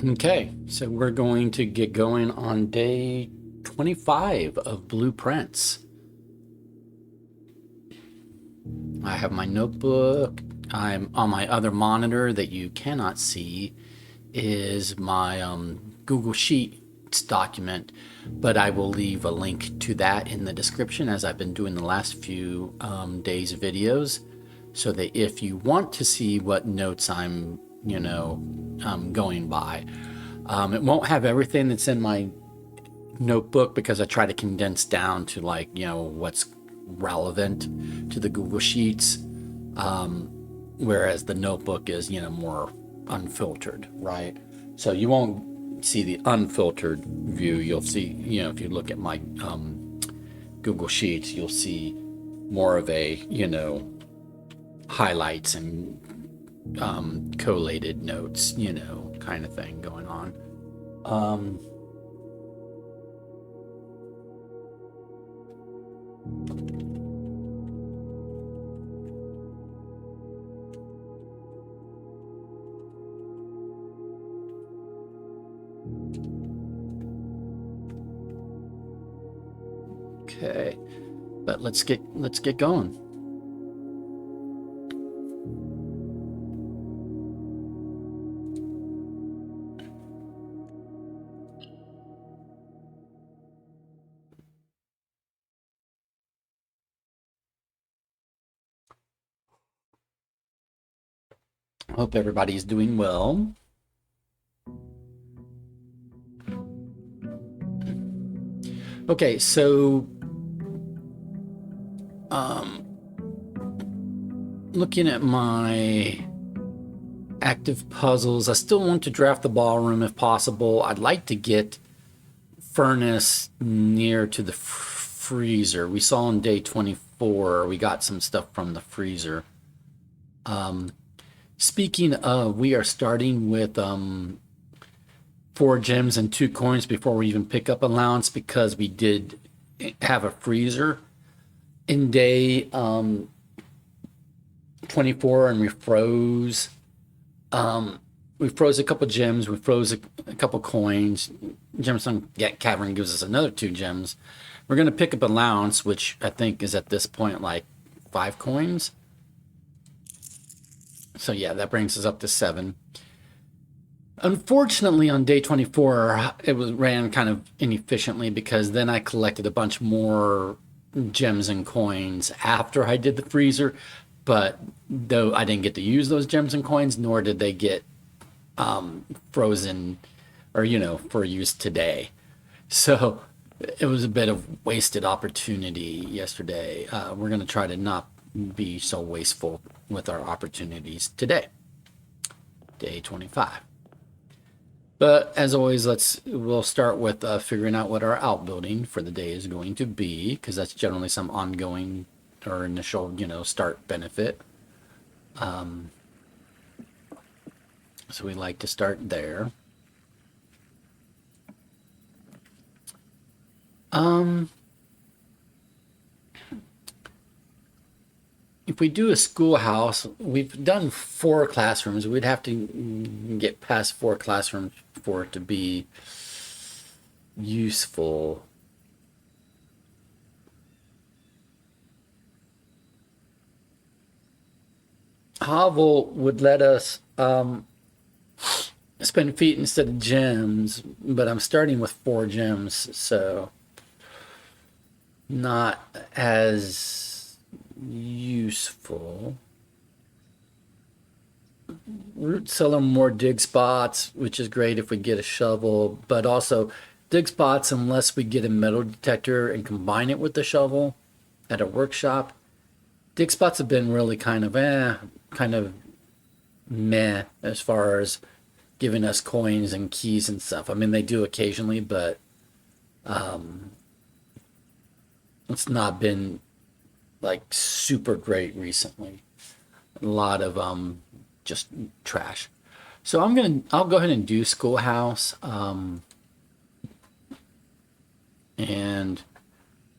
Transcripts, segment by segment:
Okay, so we're going to get going on day 25 of blueprints. I have my notebook. I'm on my other monitor that you cannot see is my Google Sheets document, but I will leave a link to that in the description as I've been doing the last few days videos, so that if you want to see what notes I'm going by. It won't have everything that's in my notebook because I try to condense down to what's relevant to the Google Sheets, whereas the notebook is more unfiltered, right? So you won't see the unfiltered view. You'll see, if you look at my Google Sheets, you'll see more of a highlights and collated notes, kind of thing going on. Okay, but let's get going. Hope everybody's doing well. Okay, so looking at my active puzzles, I still want to draft the ballroom if possible. I'd like to get furnace near to the freezer. We saw on day 24, we got some stuff from the freezer. Speaking of, we are starting with 4 gems and 2 coins before we even pick up allowance, because we did have a freezer in day 24 and we froze. We froze a couple gems, we froze a couple coins. Gemstone Cavern gives us another 2 gems. We're going to pick up allowance, which I think is at this point like 5 coins. So yeah, that brings us up to 7. Unfortunately, on day 24, ran kind of inefficiently, because then I collected a bunch more gems and coins after I did the freezer. But though I didn't get to use those gems and coins, nor did they get frozen or, for use today. So it was a bit of wasted opportunity yesterday. We're going to try to not be so wasteful with our opportunities today. Day 25. But as always, we'll start with figuring out what our outbuilding for the day is going to be, because that's generally some ongoing or initial, start benefit. So we like to start there. If we do a schoolhouse, we've done 4 classrooms. We'd have to get past 4 classrooms for it to be useful. Hovel would let us spend feet instead of gems, but I'm starting with 4 gems, so not as useful. Root cellar, more dig spots, which is great if we get a shovel, but also dig spots unless we get a metal detector and combine it with the shovel at a workshop. Dig spots have been really kind of meh as far as giving us coins and keys and stuff. I mean, they do occasionally, but it's not been like super great recently. A lot of just trash. So I'll go ahead and do schoolhouse, and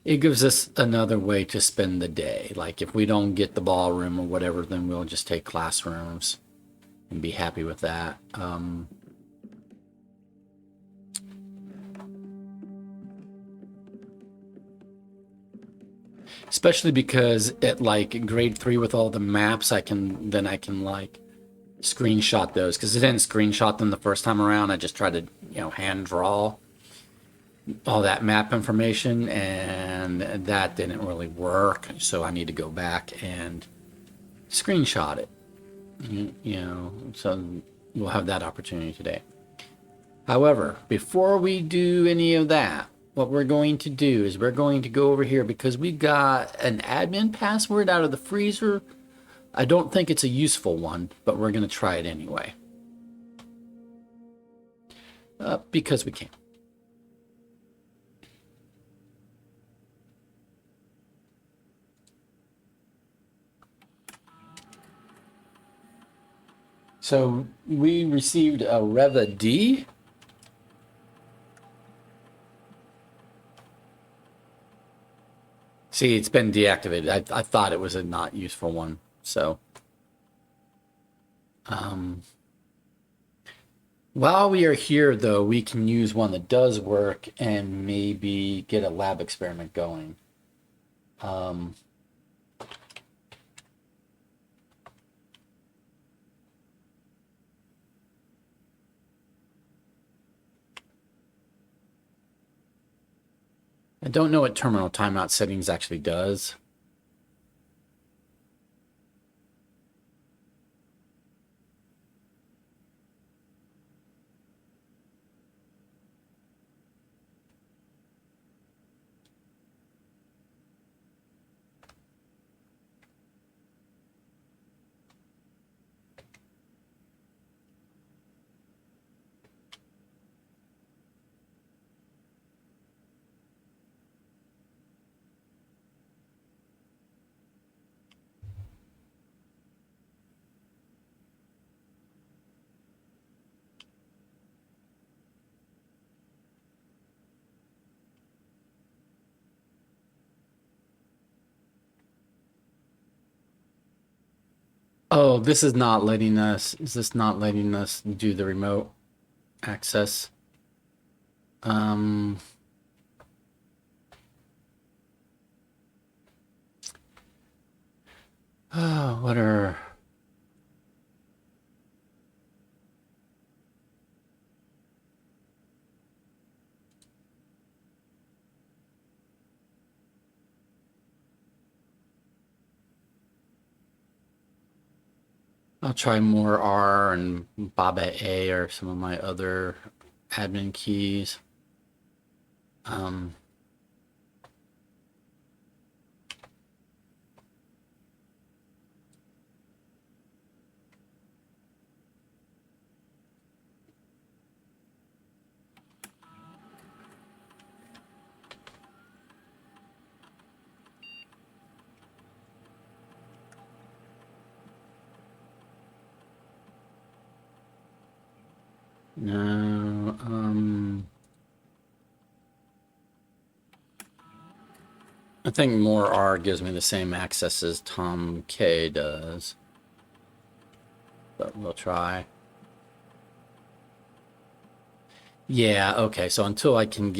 it gives us another way to spend the day. Like if we don't get the ballroom or whatever, then we'll just take classrooms and be happy with that. Especially because at like grade 3 with all the maps, I can like screenshot those because I didn't screenshot them the first time around. I just tried to, hand draw all that map information, and that didn't really work. So I need to go back and screenshot it. So we'll have that opportunity today. However, before we do any of that, what we're going to do is we're going to go over here because we got an admin password out of the freezer. I don't think it's a useful one, but we're going to try it anyway. Because we can. So we received a Reva D. See, it's been deactivated. I thought it was a not useful one. So, while we are here, though, we can use one that does work and maybe get a lab experiment going. I don't know what terminal timeout settings actually does. Oh, this is not letting us. Is this not letting us do the remote access? Um, oh, what are. I'll try more R and Baba A or some of my other admin keys. Um, no, I think more R gives me the same access as Tom K does, but we'll try. Yeah, okay, so until I can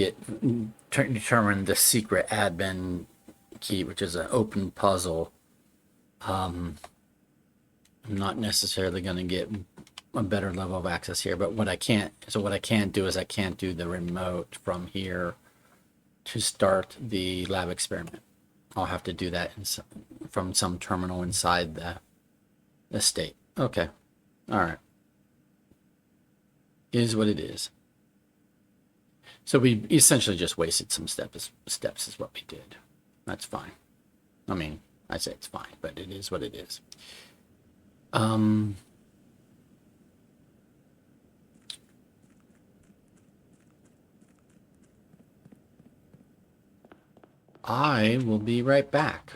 determine the secret admin key, which is an open puzzle, I'm not necessarily going to get a better level of access here. But what I can't do is I can't do the remote from here to start the lab experiment. I'll have to do that from some terminal inside the estate. Okay, all right, it is what it is. So we essentially just wasted some steps is what we did. That's fine. I mean, I say it's fine, but it is what it is. I will be right back.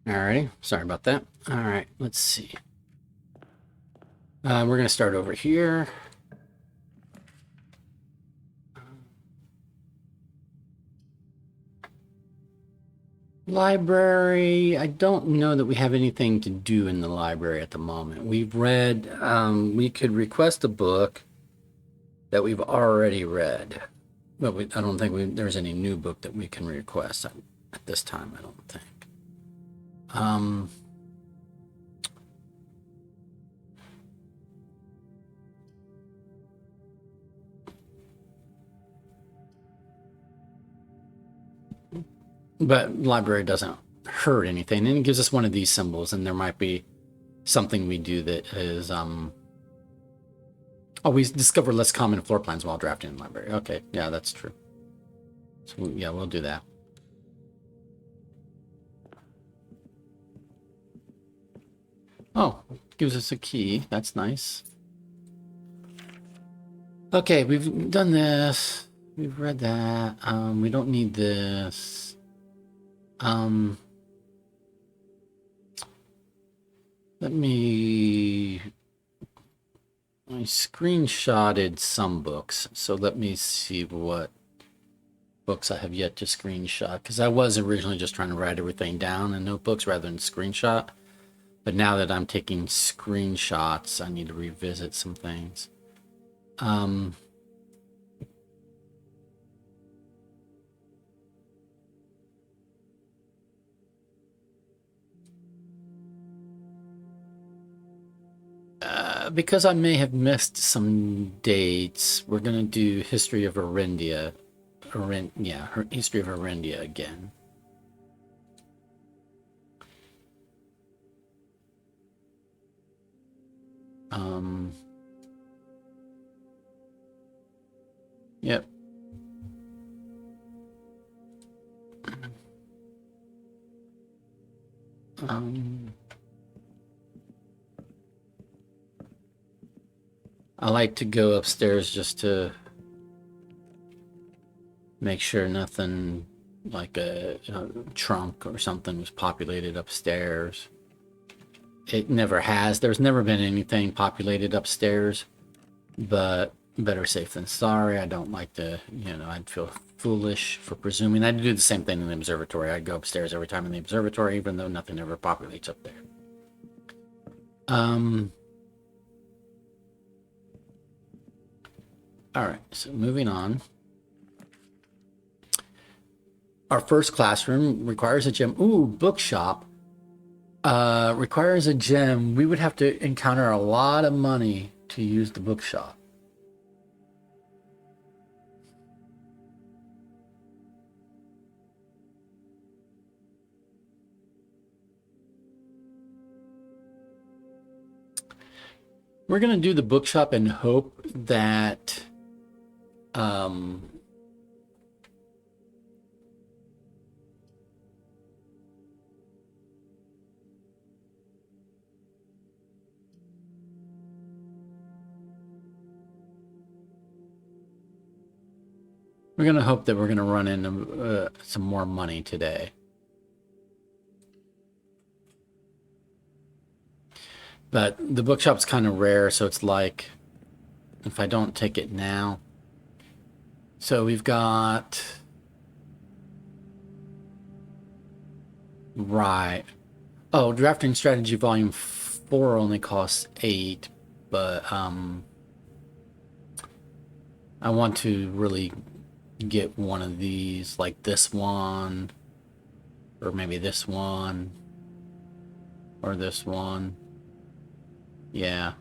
Alrighty, sorry about that. All right, let's see. We're going to start over here. Library. I don't know that we have anything to do in the library at the moment. We've read, we could request a book that we've already read, but I don't think there's any new book that we can request at this time, I don't think. But library doesn't hurt anything, and it gives us one of these symbols, and there might be something we do that is oh, we discover less common floor plans while drafting in library. Okay, yeah, that's true. So yeah, we'll do that. Oh, gives us a key. That's nice. Okay, we've done this. We've read that. We don't need this. Let me. I screenshotted some books, so let me see what books I have yet to screenshot, because I was originally just trying to write everything down in notebooks rather than screenshot. But now that I'm taking screenshots, I need to revisit some things. Because I may have missed some dates, we're going to do History of Arindia. History of Arindia again. Yep. I like to go upstairs just to make sure nothing like a trunk or something was populated upstairs. It never has. There's never been anything populated upstairs, but better safe than sorry. I don't like to, I'd feel foolish for presuming. I'd do the same thing in the observatory. I'd go upstairs every time in the observatory, even though nothing ever populates up there. All right, so moving on. Our first classroom requires a gem. Ooh, bookshop. Requires a gem. We would have to encounter a lot of money to use the bookshop. We're going to do the bookshop and hope that we're going to hope that we're going to run into some more money today. But the bookshop's kind of rare, so it's like, if I don't take it now. So we've got... Right. Oh, Drafting Strategy Volume 4 only costs 8, but I want to really get one of these, like this one, or maybe this one, or this one. Yeah.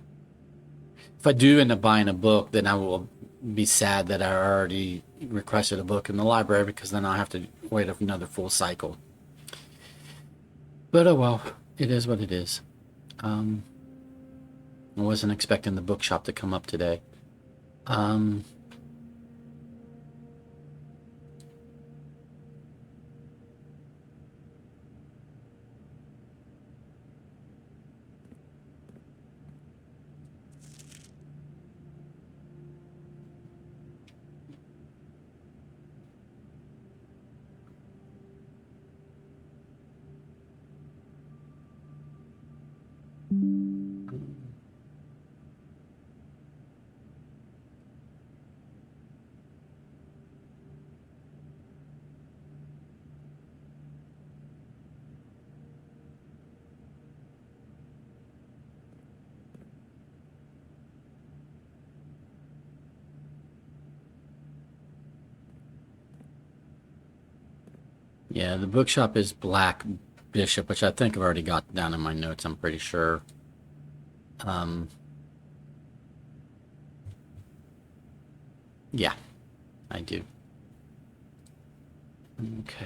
If I do end up buying a book, then I will be sad that I already requested a book in the library, because then I'll have to wait another full cycle. But oh well, it is what it is. I wasn't expecting the bookshop to come up today. Yeah, the bookshop is black bishop, which I think I've already got down in my notes, I'm pretty sure. Yeah, I do. Okay.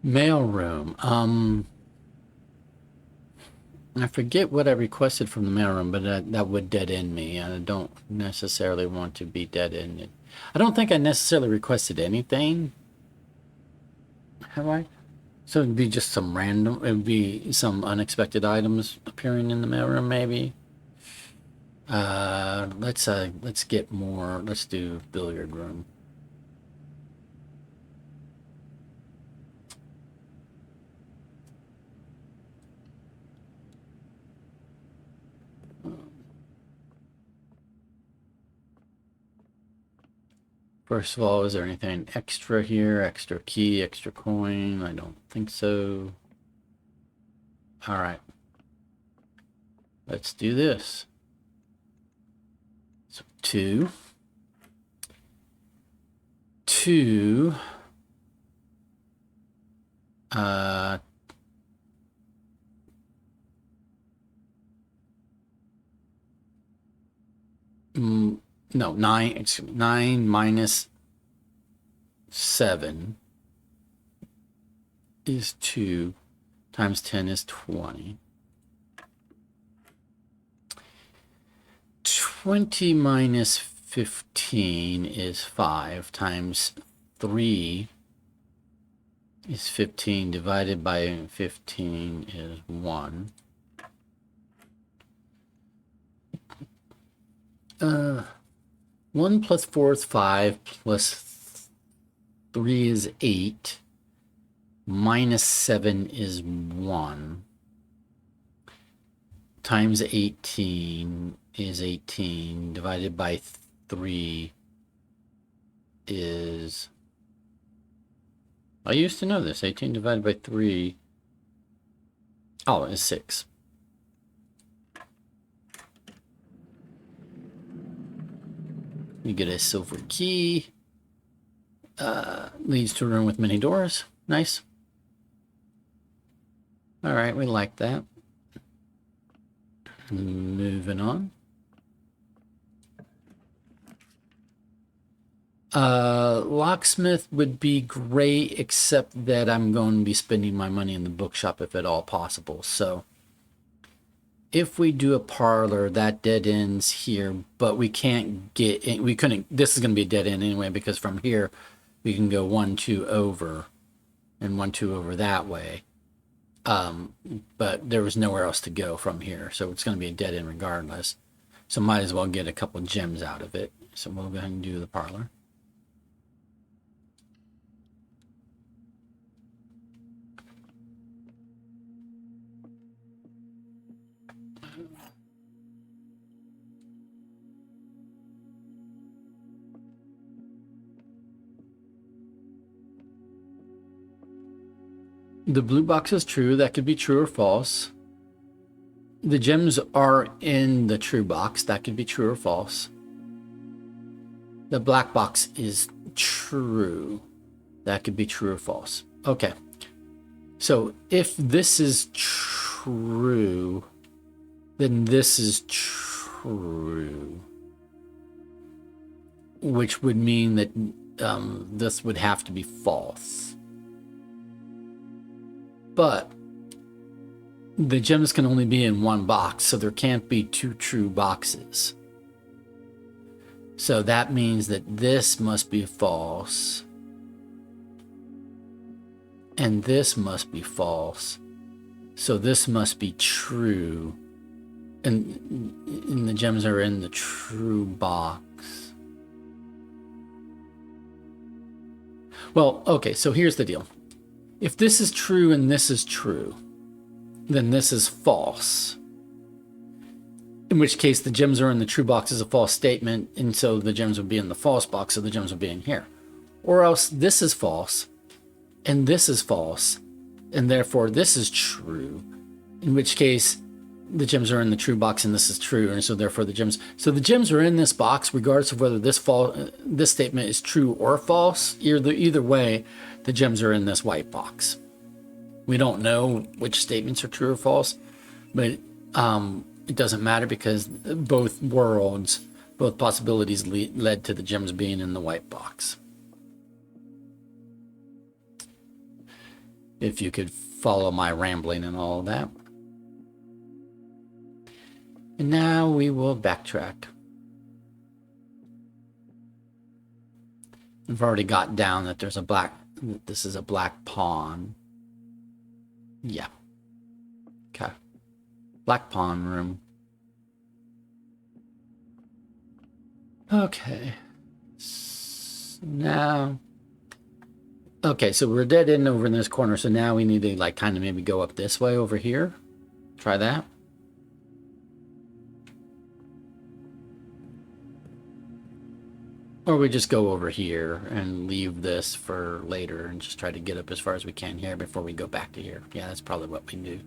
Mailroom. I forget what I requested from the mailroom, but that would dead end me, and I don't necessarily want to be dead ended. I don't think I necessarily requested anything. Have I? So it'd be just some random. It would be some unexpected items appearing in the mailroom, maybe. Let's get more. Let's do billiard room. First of all, is there anything extra here? Extra key, extra coin? I don't think so. All right. Let's do this. So two. Uh, no, nine. Excuse me, 9 minus 7 is 2 times 10 is 20. 20 minus 15 is 5 times 3 is 15 divided by 15 is 1. 1 plus 4 is 5 plus 3 is 8 minus 7 is 1 times 18 is 18 divided by 3 is, I used to know this, 18 divided by 3, oh, is 6. You get a silver key. Leads to a room with many doors. Nice. All right, we like that. Moving on. Locksmith would be great, except that I'm going to be spending my money in the bookshop if at all possible. So if we do a parlor, that dead ends here, but we can't get in, we couldn't, this is going to be a dead end anyway, because from here we can go 1, 2 over and 1, 2 over that way. But there was nowhere else to go from here, so it's going to be a dead end regardless. So might as well get a couple gems out of it. So we'll go ahead and do the parlor. The blue box is true. That could be true or false. The gems are in the true box. That could be true or false. The black box is true. That could be true or false. Okay. So if this is true, then this is true. Which would mean that this would have to be false. But the gems can only be in one box, so there can't be 2 true boxes. So that means that this must be false. And this must be false. So this must be true. And the gems are in the true box. Well, okay, so here's the deal. If this is true and this is true, then this is false. In which case the gems are in the true box is a false statement, and so the gems would be in the false box, so the gems would be in here. Or else this is false, and this is false, and therefore this is true. In which case the gems are in the true box and this is true, and so therefore the gems are in this box regardless of whether this statement is true or false. Either way, the gems are in this white box. We don't know which statements are true or false, but it doesn't matter because both possibilities led to the gems being in the white box. If you could follow my rambling and all of that. And now we will backtrack. We've already got down that this is a black pawn. Yeah. Okay. Black pawn room. Okay. Now. Okay, so we're dead end over in this corner, so now we need to like kind of maybe go up this way over here. Try that. Or we just go over here and leave this for later and just try to get up as far as we can here before we go back to here. Yeah, that's probably what we do.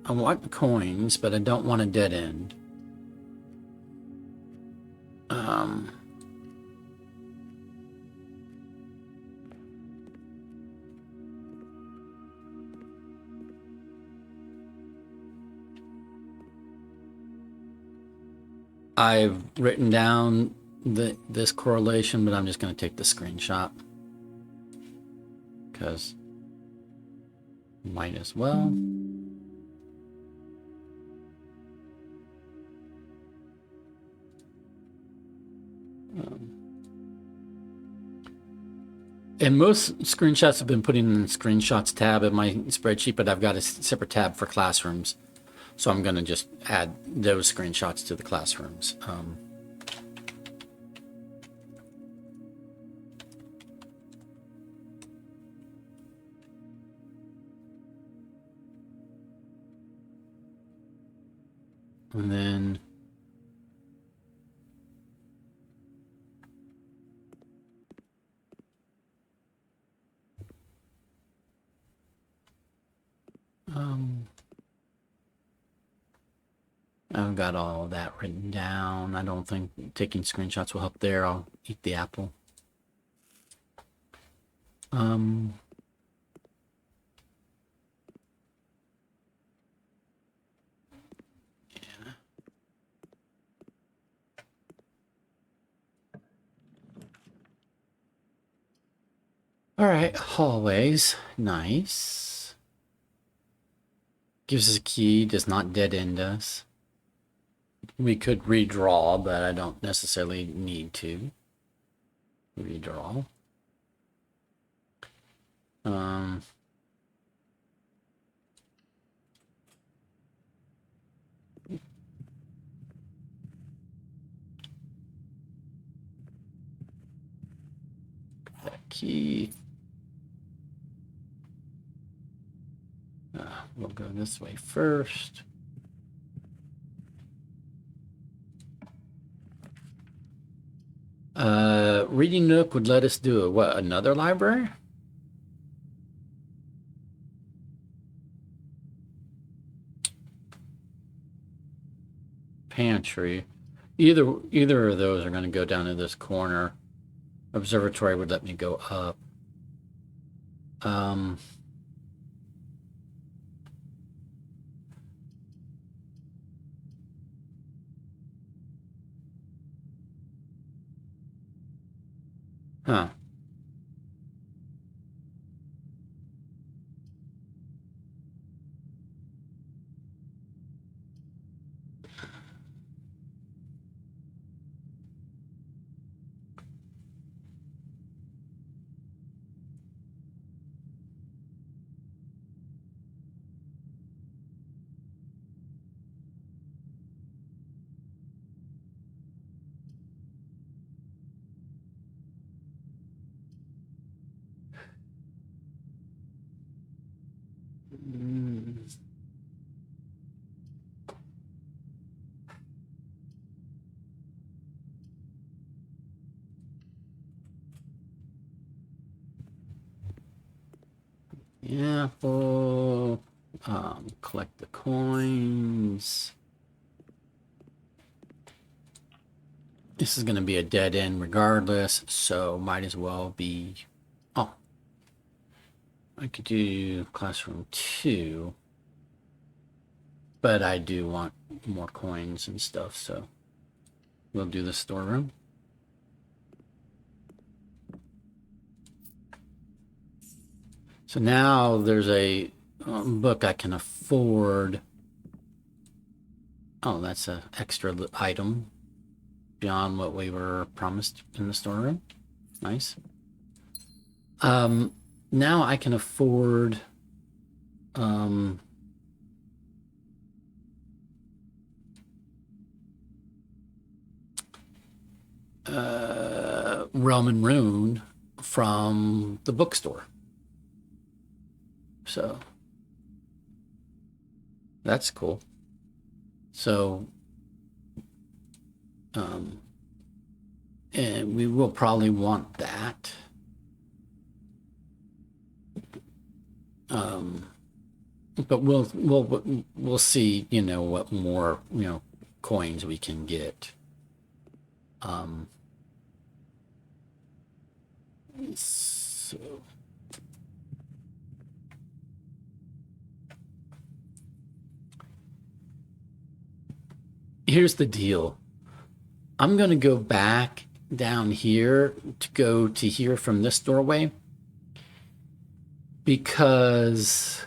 I want coins, but I don't want a dead end. I've written down this correlation, but I'm just going to take the screenshot because might as well. And most screenshots have been put in the screenshots tab in my spreadsheet, but I've got a separate tab for classrooms. So I'm going to just add those screenshots to the classrooms. And then I've got all of that written down. I don't think taking screenshots will help there. I'll eat the apple. Yeah. All right, hallways, nice. Gives us a key, does not dead end us. We could redraw, but I don't necessarily need to redraw. That key. We'll go this way first. Reading Nook would let us do what, another library? Pantry. Either of those are going to go down to this corner. Observatory would let me go up. Huh. apple. Collect the coins. This is going to be a dead end regardless, so might as well be... Oh. I could do classroom 2. But I do want more coins and stuff, so we'll do the storeroom. So now there's a book I can afford. Oh, that's an extra item beyond what we were promised in the storeroom. Nice. Now I can afford Realm and Rune from the bookstore. So that's cool. So and we will probably want that. But we'll see, you know, what more, you know, coins we can get. So here's the deal. I'm going to go back down here to go to here from this doorway because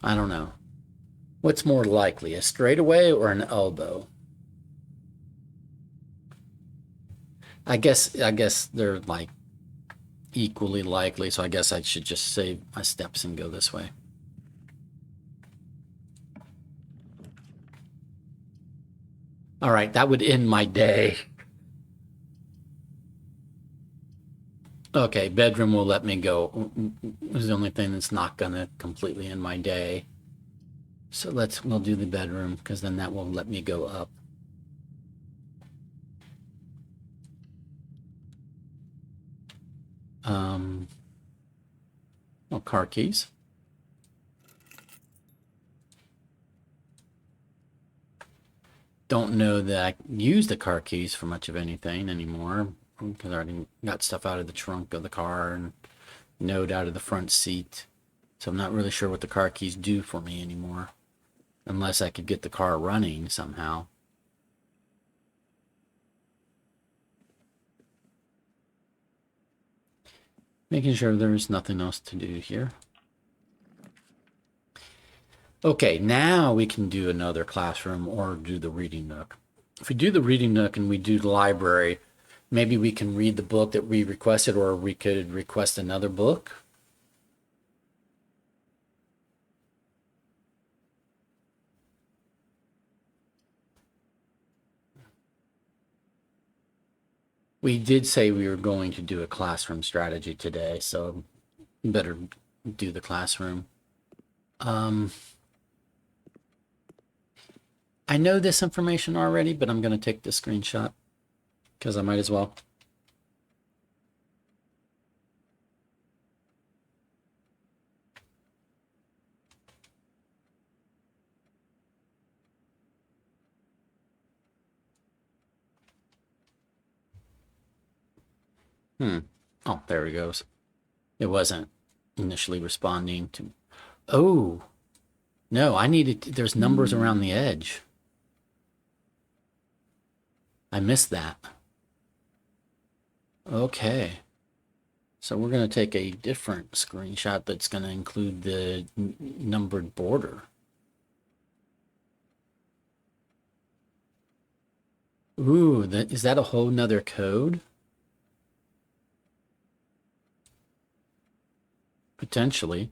I don't know. What's more likely, a straightaway or an elbow? I guess they're like equally likely, so I guess I should just save my steps and go this way. All right, that would end my day. Okay, bedroom will let me go. It's the only thing that's not gonna completely end my day. So we'll do the bedroom because then that will let me go up. Well, car keys. Don't know that I use the car keys for much of anything anymore because I already got stuff out of the trunk of the car and note out of the front seat. So I'm not really sure what the car keys do for me anymore, unless I could get the car running somehow. Making sure there's nothing else to do here. Okay, now we can do another classroom or do the reading nook. If we do the reading nook and we do the library, maybe we can read the book that we requested, or we could request another book. We did say we were going to do a classroom strategy today, so better do the classroom. I know this information already, but I'm going to take this screenshot because I might as well. Oh, there he goes. It wasn't initially responding to. Oh, no, I needed. There's numbers around the edge. I missed that. Okay. So we're going to take a different screenshot that's going to include the numbered border. Ooh, is that a whole nother code? Potentially.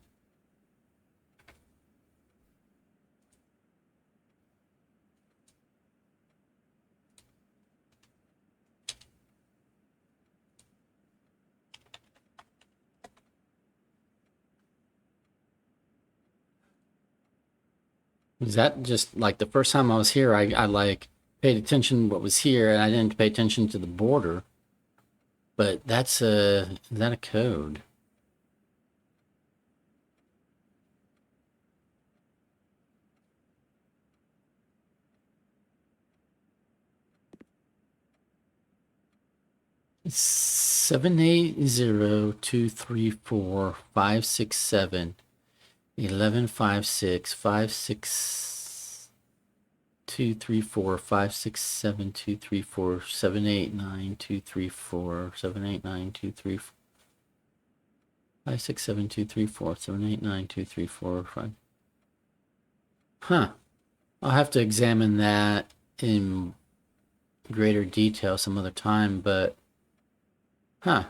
Is that just like the first time I was here, I like paid attention to what was here and I didn't pay attention to the border. But that's is that a code? It's 780-234-567-234-789-234-567-234-789-234-5. Huh. I'll have to examine that in greater detail some other time, but huh.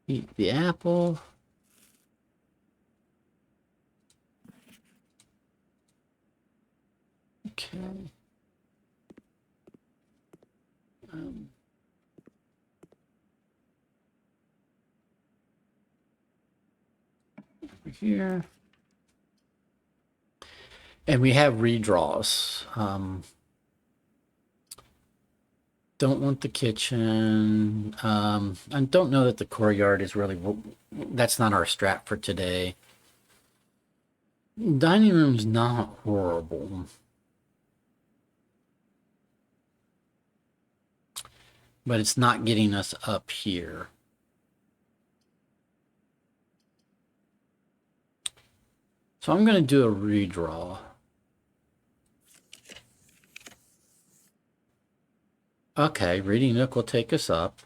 Eat the apple. Okay. Um, over here. And we have redraws. Don't want the kitchen. I don't know that the courtyard is really, that's not our strat for today. Dining room's not horrible, but it's not getting us up here. So I'm going to do a redraw. Okay, reading nook will take us up.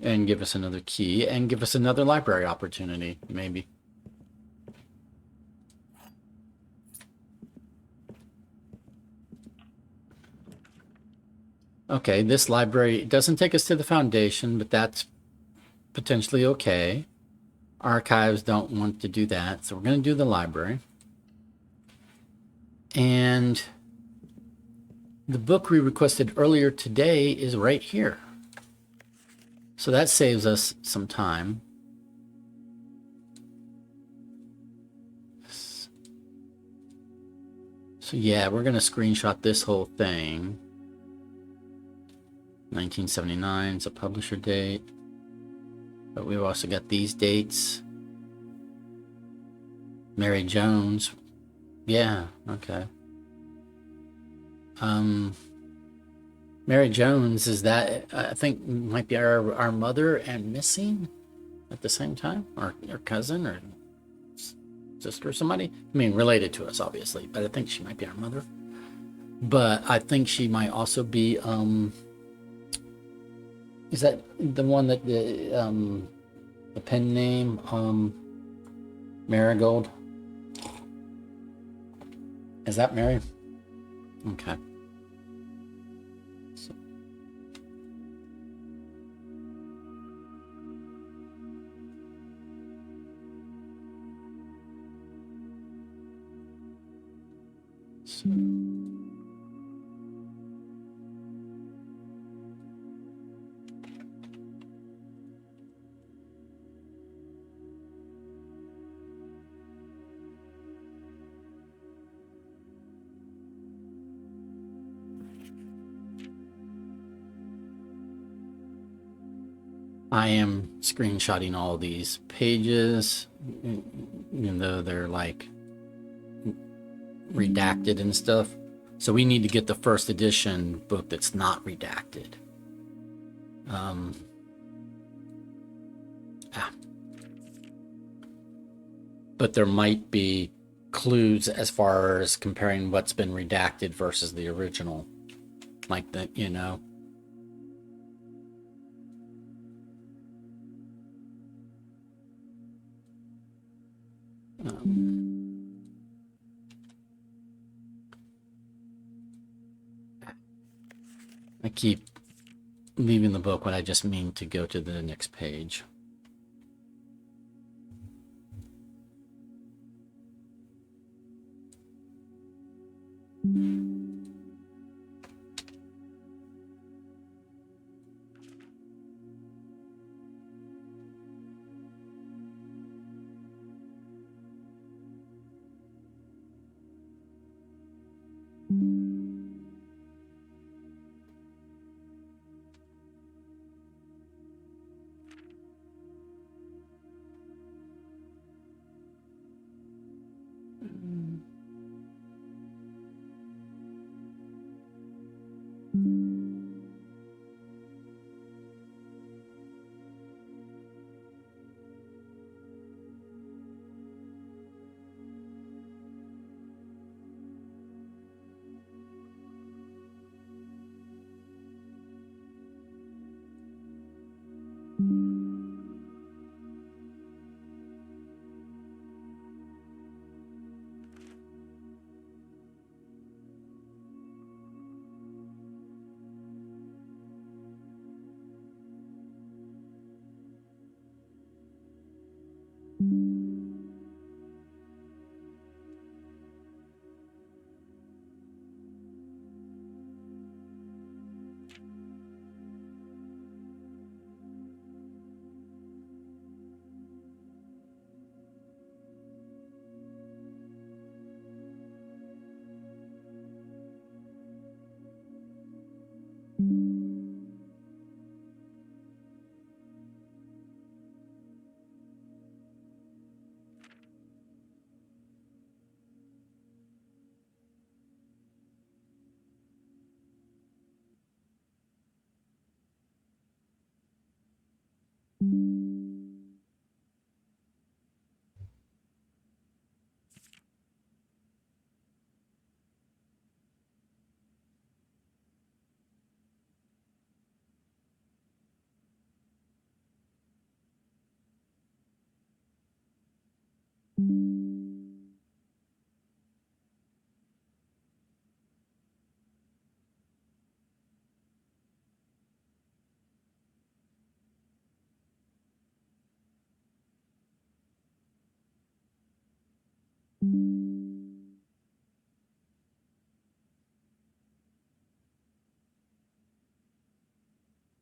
And give us another key and give us another library opportunity, maybe. Okay, this library doesn't take us to the foundation, but that's potentially okay. Archives don't want to do that, so we're going to do the library. And the book we requested earlier today is right here. So that saves us some time. So yeah, we're going to screenshot this whole thing. 1979 is a publisher date. But we've also got these dates. Mary Jones. Yeah, okay. Mary Jones, is that, I think, might be our mother and missing at the same time? Or cousin or sister or somebody? I mean, related to us, obviously, but I think she might be our mother. But I think she might also be, is that the one that, the pen name, Marigold? Is that Mary? Okay. So. I am screenshotting all these pages, even though they're like redacted and stuff. So we need to get the first edition book that's not redacted. But there might be clues as far as comparing what's been redacted versus the original. Like that, you know. I keep leaving the book when I just mean to go to the next page.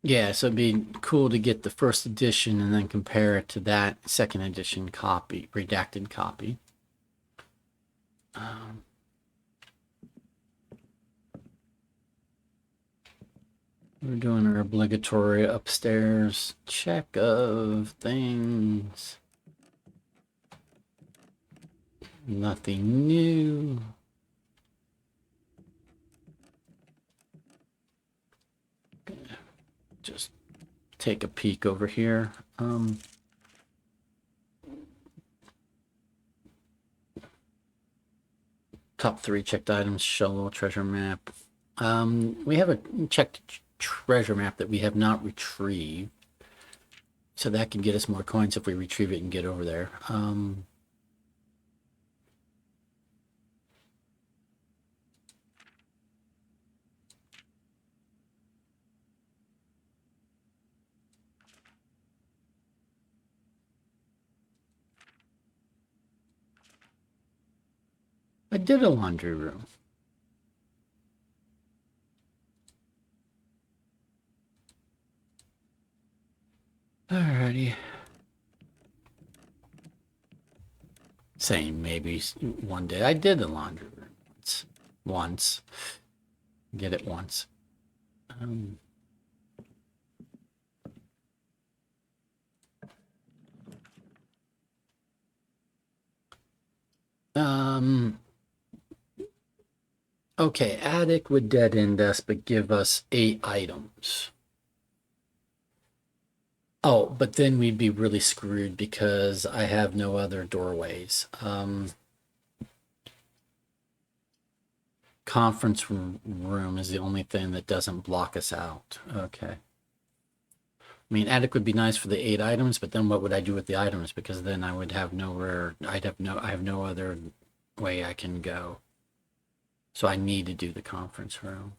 Yeah, so it'd be cool to get the first edition and then compare it to that second edition copy, redacted copy. We're doing our obligatory upstairs check of things. Nothing new. Just take a peek over here. Top 3 checked items, shovel, treasure map. We have a checked treasure map that we have not retrieved. So that can get us more coins if we retrieve it and get over there. I did a laundry room. Alrighty. Same, maybe one day. I did the laundry room once. Get it once. Okay, attic would dead end us, but give us 8 items. Oh, but then we'd be really screwed because I have no other doorways. Conference room is the only thing that doesn't block us out. Okay. I mean, attic would be nice for the 8 items, but then what would I do with the items? Because then I would have nowhere. I have no other way I can go. So I need to do the conference room.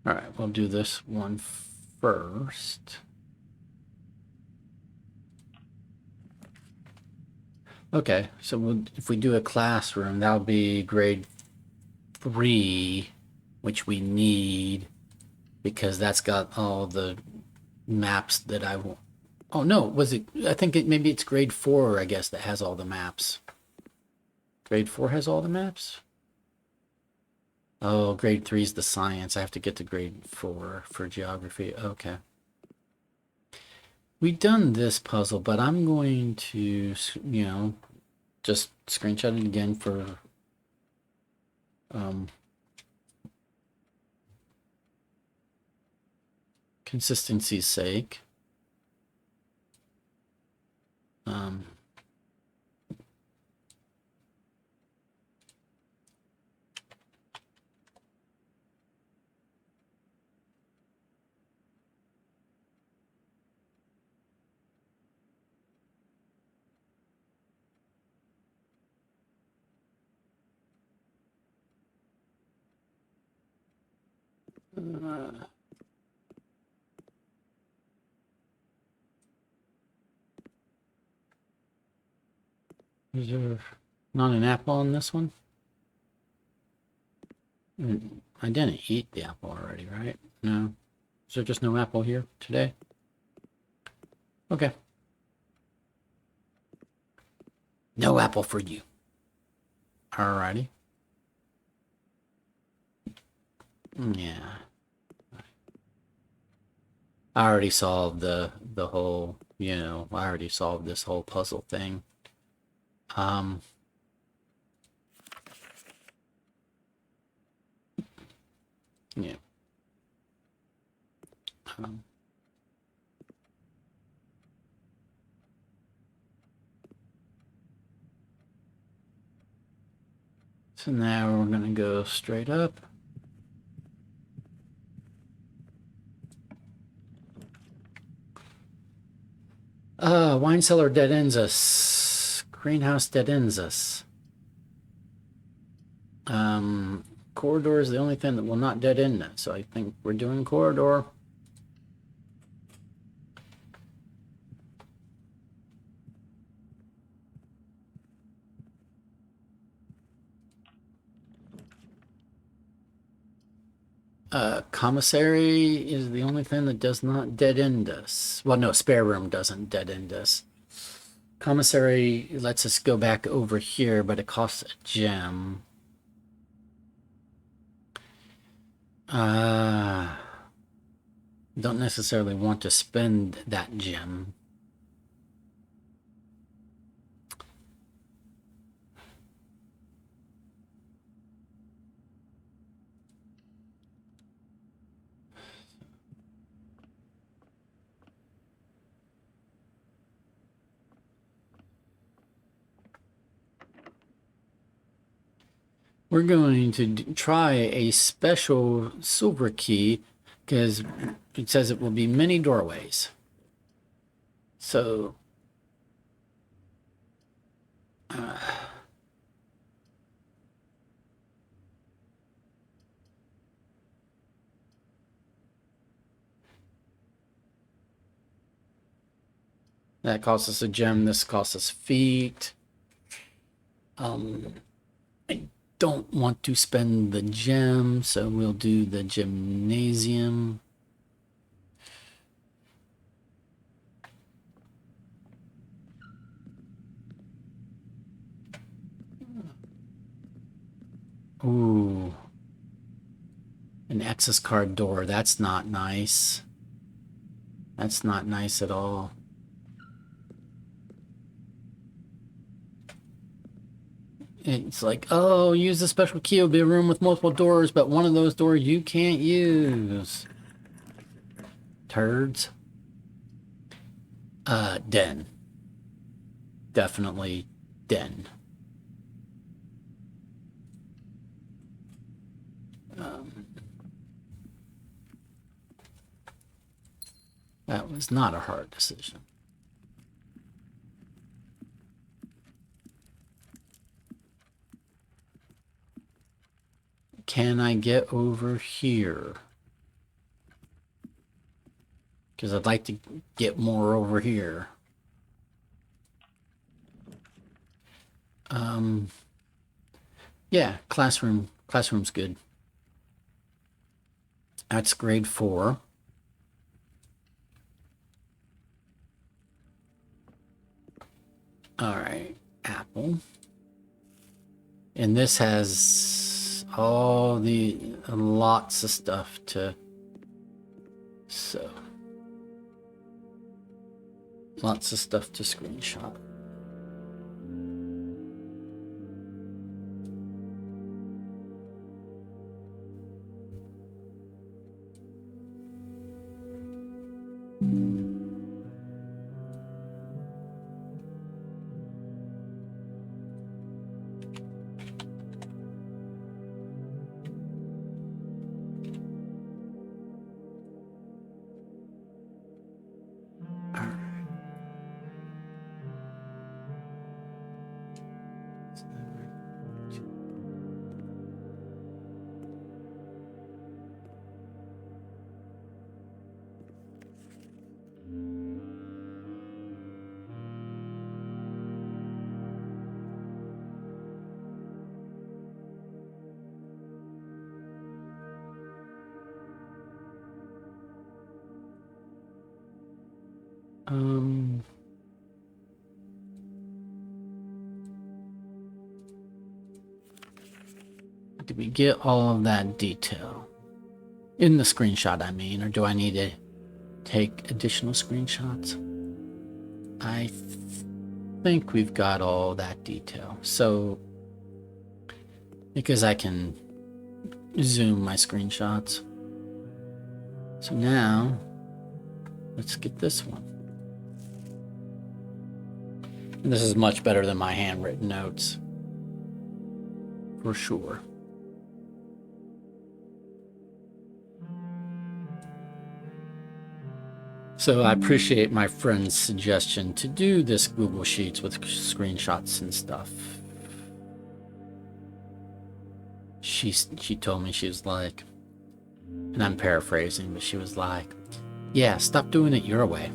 All right, we'll do this one first. Okay, so if we do a classroom, that'll be grade 3, which we need because that's got all the maps that I want. Oh no, was it? I think maybe it's grade 4, I guess, that has all the maps. Grade 4 has all the maps? Oh, grade 3 is the science. I have to get to grade 4 for geography. Okay. We've done this puzzle, but I'm going to, just screenshot it again for um, consistency's sake. Um, is there not an apple on this one? I didn't eat the apple already, right? No. Is there just no apple here today? Okay. No apple for you. Alrighty. Yeah. I already solved the whole, I already solved this whole puzzle thing. Yeah. So now we're gonna go straight up. Wine cellar dead ends us. Greenhouse dead ends us. Corridor is the only thing that will not dead end it. So I think we're doing corridor. Commissary is the only thing that does not dead end us. Well, no, spare room doesn't dead end us. Commissary lets us go back over here, but it costs a gem. Don't necessarily want to spend that gem. We're going to try a special silver key because it says it will be many doorways. So that costs us a gem. This costs us feet. I don't want to spend the gem, so we'll do the gymnasium. Ooh. An access card door. That's not nice. That's not nice at all. It's like, oh, use the special key. It'll be a room with multiple doors, but one of those doors you can't use. Turds. Den. Definitely den. That was not a hard decision. Can I get over here? Because I'd like to get more over here. Yeah, classroom. Classroom's good. That's grade 4. All right, Apple. And this has all the lots of stuff to, so lots of stuff to screenshot. Did we get all of that detail in the screenshot, I mean, or do I need to take additional screenshots? I think we've got all that detail. So, because I can zoom my screenshots. So now, let's get this one. And this is much better than my handwritten notes, for sure. So I appreciate my friend's suggestion to do this Google Sheets with screenshots and stuff. She told me, she was like, and I'm paraphrasing, but she was like, yeah, stop doing it your way.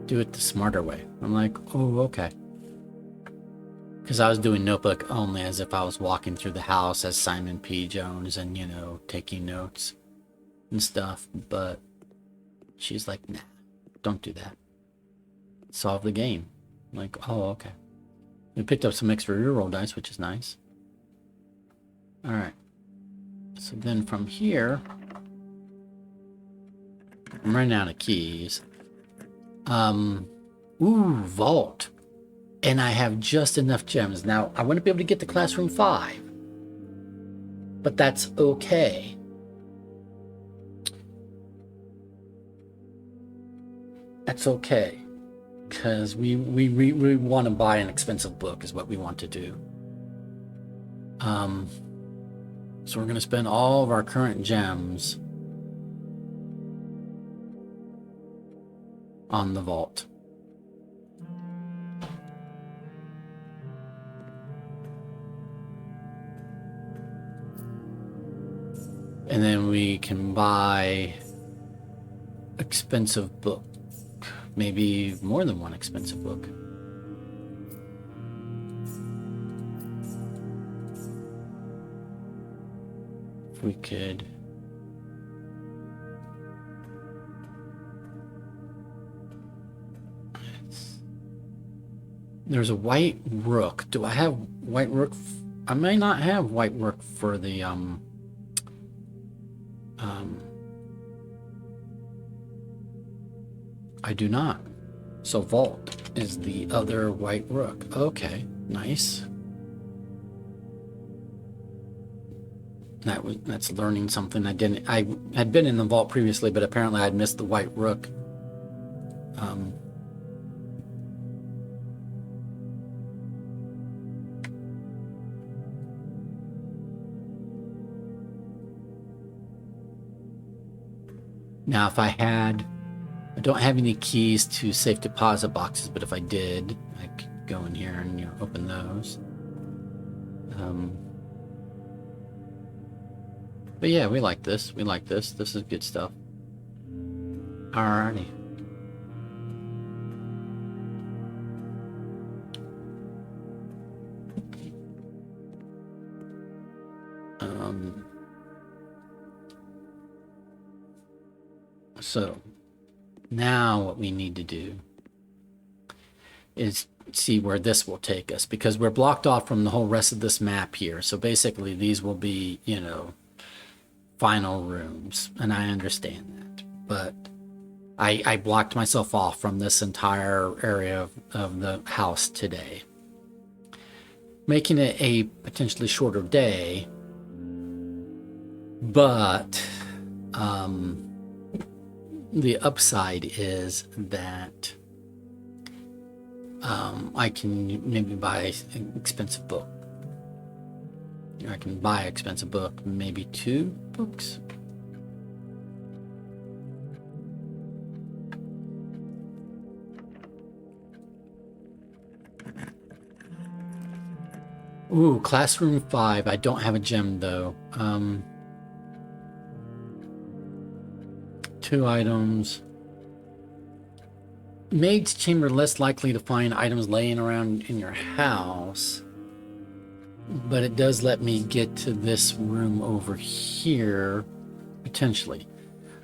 Do it the smarter way. I'm like, oh, okay. Because I was doing notebook only as if I was walking through the house as Simon P. Jones and, you know, taking notes and stuff. But she's like, nah, don't do that. Solve the game. I'm like, oh, okay. We picked up some extra reroll dice, which is nice. All right. So then from here, I'm running out of keys. Vault. And I have just enough gems. Now, I wouldn't be able to get to Classroom 5. But that's okay. That's okay. Because we want to buy an expensive book is what we want to do. So we're going to spend all of our current gems on the vault. And then we can buy expensive book. Maybe more than one expensive book. If we could. There's a white rook. Do I have white rook? I may not have white rook for the I do not. So vault is the other white rook. Okay, nice. That's learning something I didn't. I had been in the vault previously, but apparently I'd missed the white rook. Now, if I don't have any keys to safe deposit boxes, but if I did, I could go in here and, you know, open those. But yeah, we like this. We like this. This is good stuff. Alrighty. So now what we need to do is see where this will take us, because we're blocked off from the whole rest of this map here. So basically these will be, you know, final rooms, and I understand that. But I blocked myself off from this entire area of the house today, making it a potentially shorter day. But the upside is that I can maybe buy an expensive book. I can buy an expensive book, maybe 2 books. Ooh, classroom 5. I don't have a gem though. 2 items. Maid's chamber, less likely to find items laying around in your house, but it does let me get to this room over here, potentially.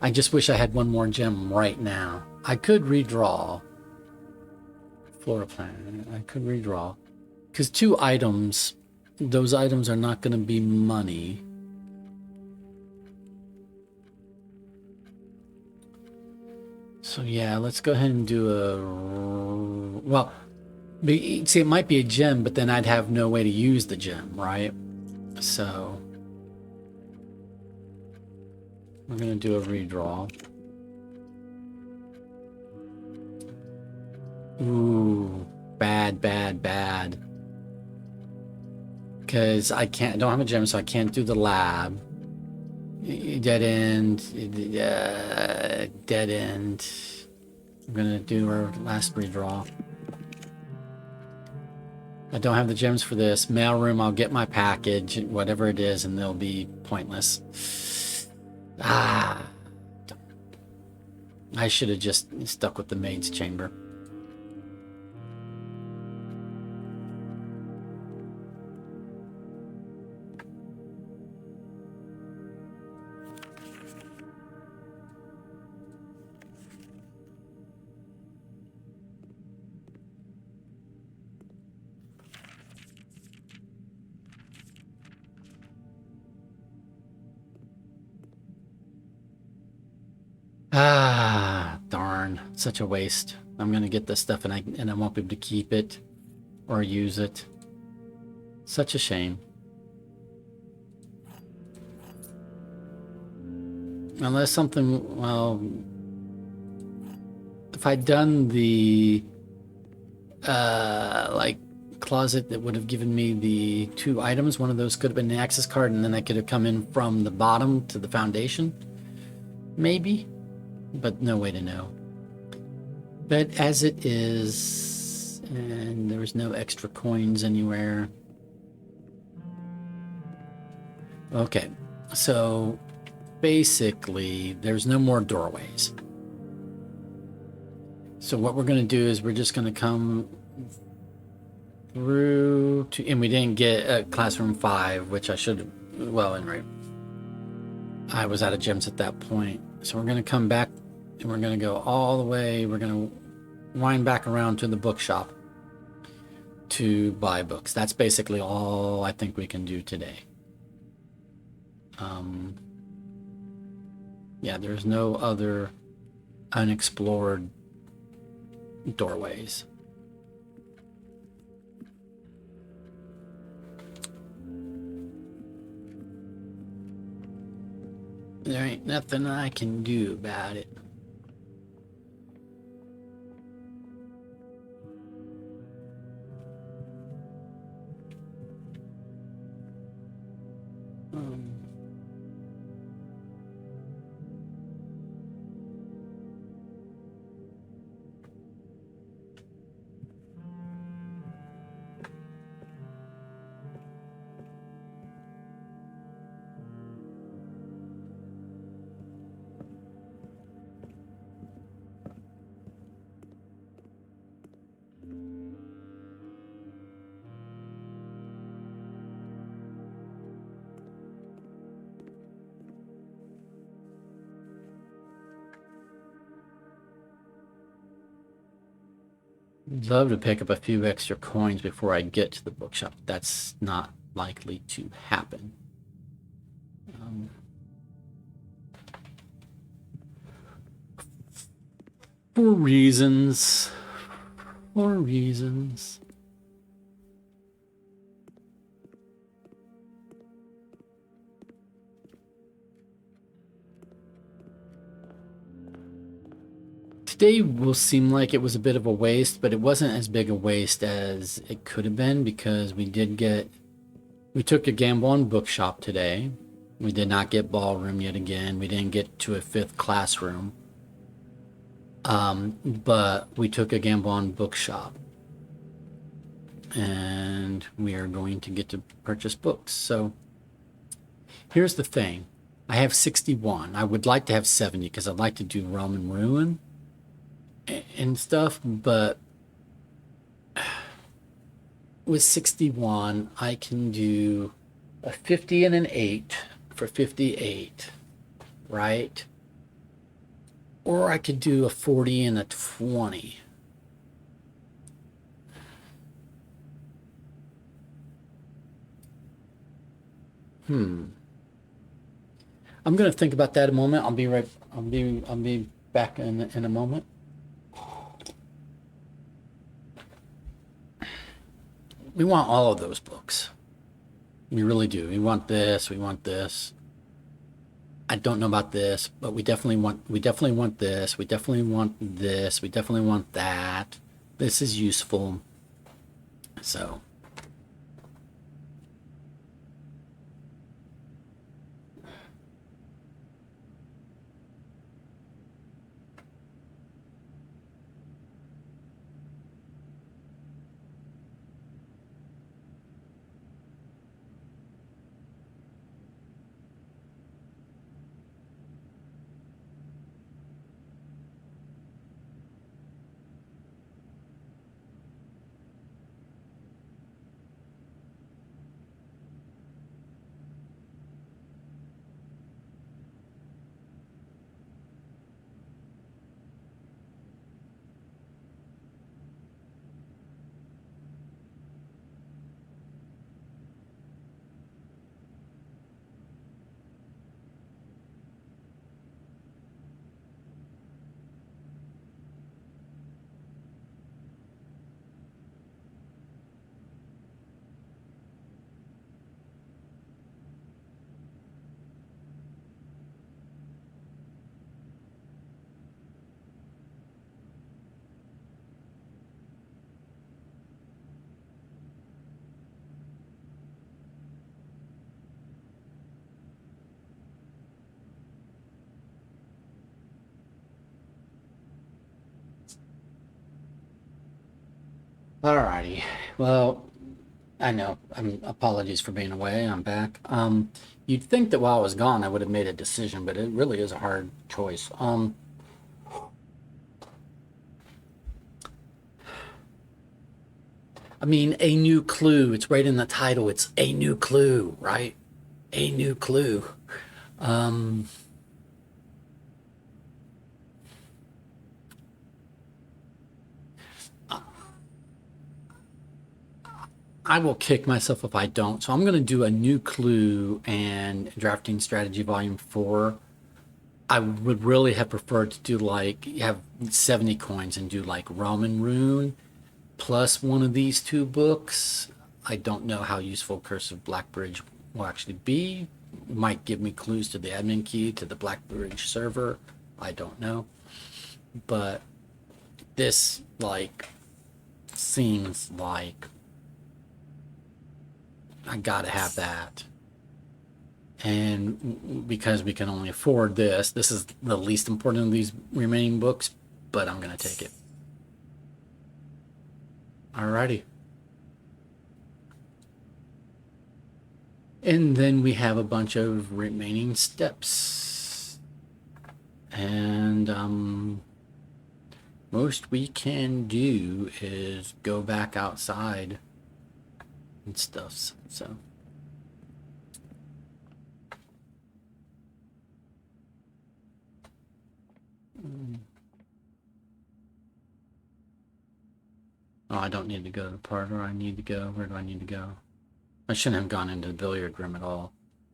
I just wish I had 1 more gem right now. I could redraw. Floor plan. I could redraw. Because 2 items, those items are not going to be money. So yeah, let's go ahead and do a... Well, see, it might be a gem, but then I'd have no way to use the gem, right? So we're going to do a redraw. Ooh, bad, bad, bad. Because I don't have a gem, so I can't do the lab. Dead end. Dead end. I'm gonna do our last redraw. I don't have the gems for this. Mailroom, I'll get my package, whatever it is, and they'll be pointless. I should have just stuck with the maid's chamber. Darn. Such a waste. I'm gonna get this stuff and I won't be able to keep it or use it. Such a shame. Unless something, well, if I'd done the like closet that would have given me the 2 items, one of those could have been an access card, and then I could have come in from the bottom to the foundation. Maybe. But no way to know. But as it is, and there was no extra coins anywhere. Okay, so basically there's no more doorways. So what we're going to do is we're just going to come through to, and we didn't get a classroom 5, which I should, well, anyway, I was out of gems at that point. So we're going to come back and we're going to go all the way. We're going to wind back around to the bookshop to buy books. That's basically all I think we can do today. Yeah, there's no other unexplored doorways. There ain't nothing I can do about it. love to pick up a few extra coins before I get to the bookshop. That's not likely to happen. For reasons. For reasons. Today will seem like it was a bit of a waste, but it wasn't as big a waste as it could have been because we took a gamble on bookshop today. We did not get ballroom yet again. We didn't get to a fifth classroom. But we took a gamble on bookshop. And we are going to get to purchase books. So here's the thing. I have 61. I would like to have 70 because I'd like to do Roman Ruin and stuff, but with 61, I can do a 50 and an 8 for 58, right? Or I could do a 40 and a 20. I'm gonna think about that a moment. I'll be back in a moment. We want all of those books. We really do. We want this. We want this. I don't know about this, but we definitely want this. We definitely want this. We definitely want that. This is useful. So alrighty. Well, I know. Apologies for being away. I'm back. You'd think that while I was gone, I would have made a decision, but it really is a hard choice. I mean, a new clue. It's right in the title. It's a new clue, right? A new clue. I will kick myself if I don't. So I'm going to do a new clue and drafting strategy volume 4. I would really have preferred to do like have 70 coins and do like Roman Rune plus one of these two books. I don't know how useful Curse of Blackbridge will actually be. It might give me clues to the admin key to the Blackbridge server. I don't know. But this like seems like I gotta have that. And because we can only afford this is the least important of these remaining books, but I'm gonna take it. Alrighty. And then we have a bunch of remaining steps. And most we can do is go back outside and stuff. So Oh, I don't need to go to the part where I need to go. Where do I need to go? I shouldn't have gone into the billiard room at all.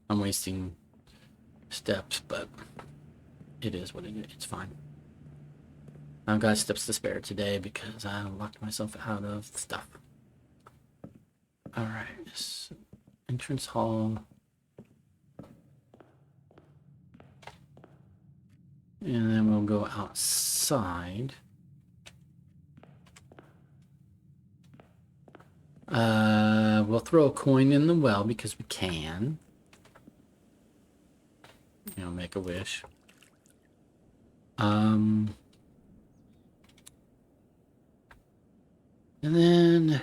I'm wasting steps, but it is what it is. It's fine. I've got steps to spare today because I locked myself out of stuff. Alright, so entrance hall. And then we'll go outside. We'll throw a coin in the well because we can. You know, make a wish. And then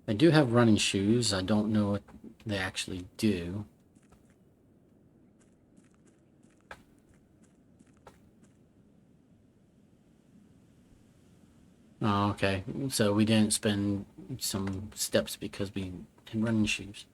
I do have running shoes. I don't know what they actually do. Oh, okay. So we didn't spend some steps because we had running shoes.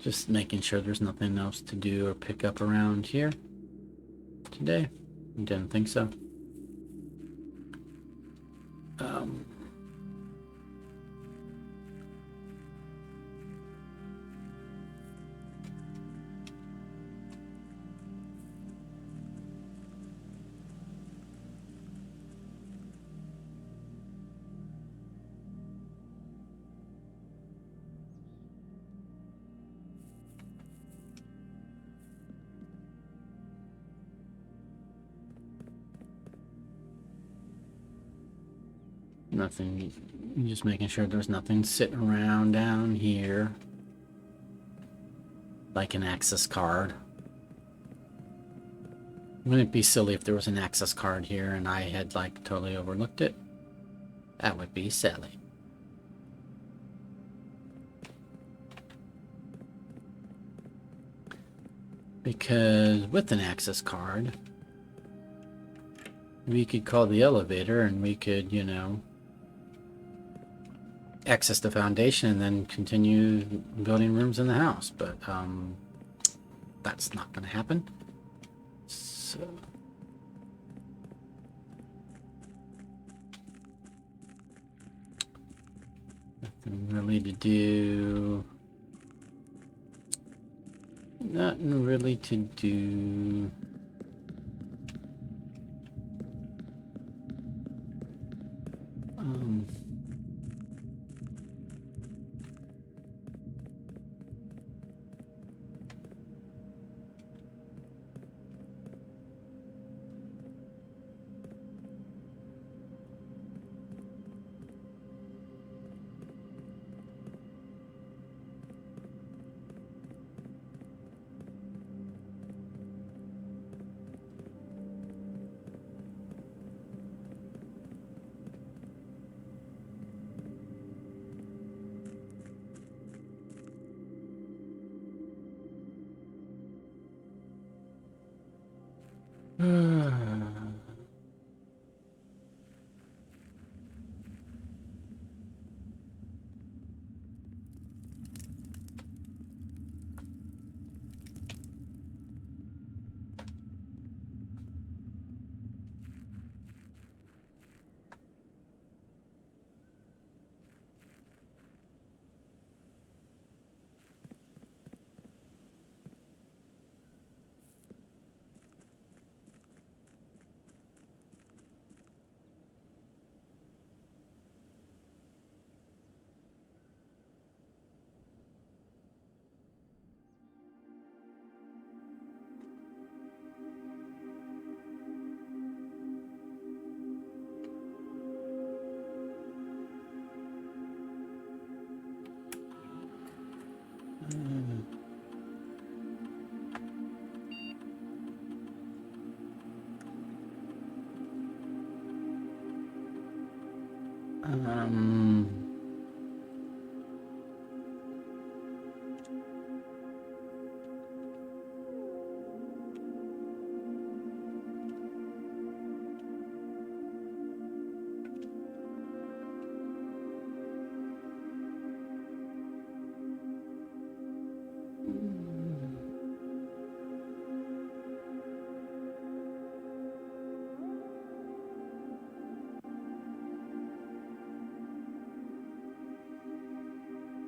Just making sure there's nothing else to do or pick up around here today. Didn't think so. Nothing, just making sure there's nothing sitting around down here. Like an access card. Wouldn't it be silly if there was an access card here and I had like totally overlooked it? That would be silly. Because with an access card, we could call the elevator and we could, you know, access the foundation and then continue building rooms in the house. But that's not going to happen. So nothing really to do. Nothing really to do.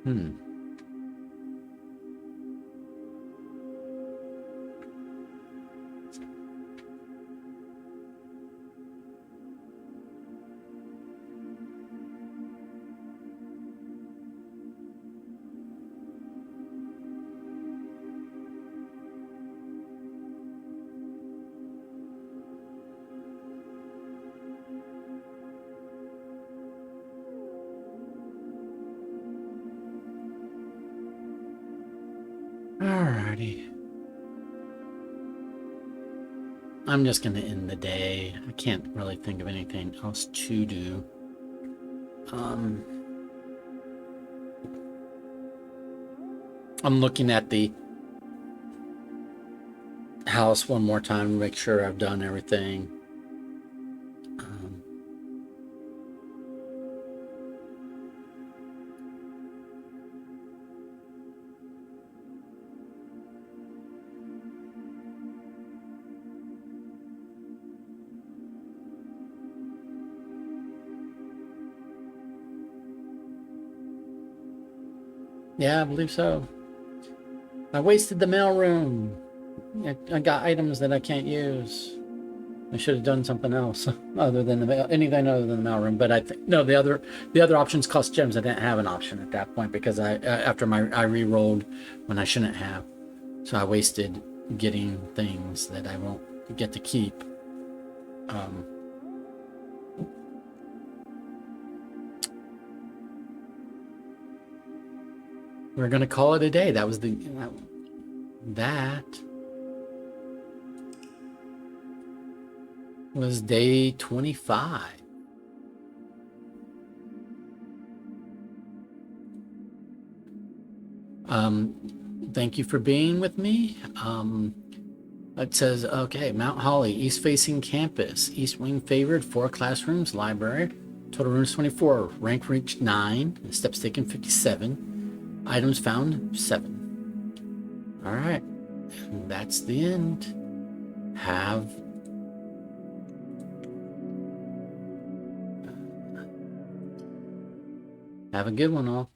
Hmm. Alrighty. I'm just going to end the day. I can't really think of anything else to do. I'm looking at the house one more time to make sure I've done everything. Yeah, I believe so. I wasted the mailroom. I got items that I can't use. I should have done something else other than the mail, anything other than the mailroom. But I think no, the other options cost gems. I didn't have an option at that point because I re-rolled when I shouldn't have, so I wasted getting things that I won't get to keep. We're gonna call it a day. That was that was day 25. Thank you for being with me. It says, okay, Mount Holly, east facing campus, east wing favored, 4 classrooms, library, total rooms 24, rank reached 9, steps taken 57, items found 7. All right, and that's the end. Have a good one, all.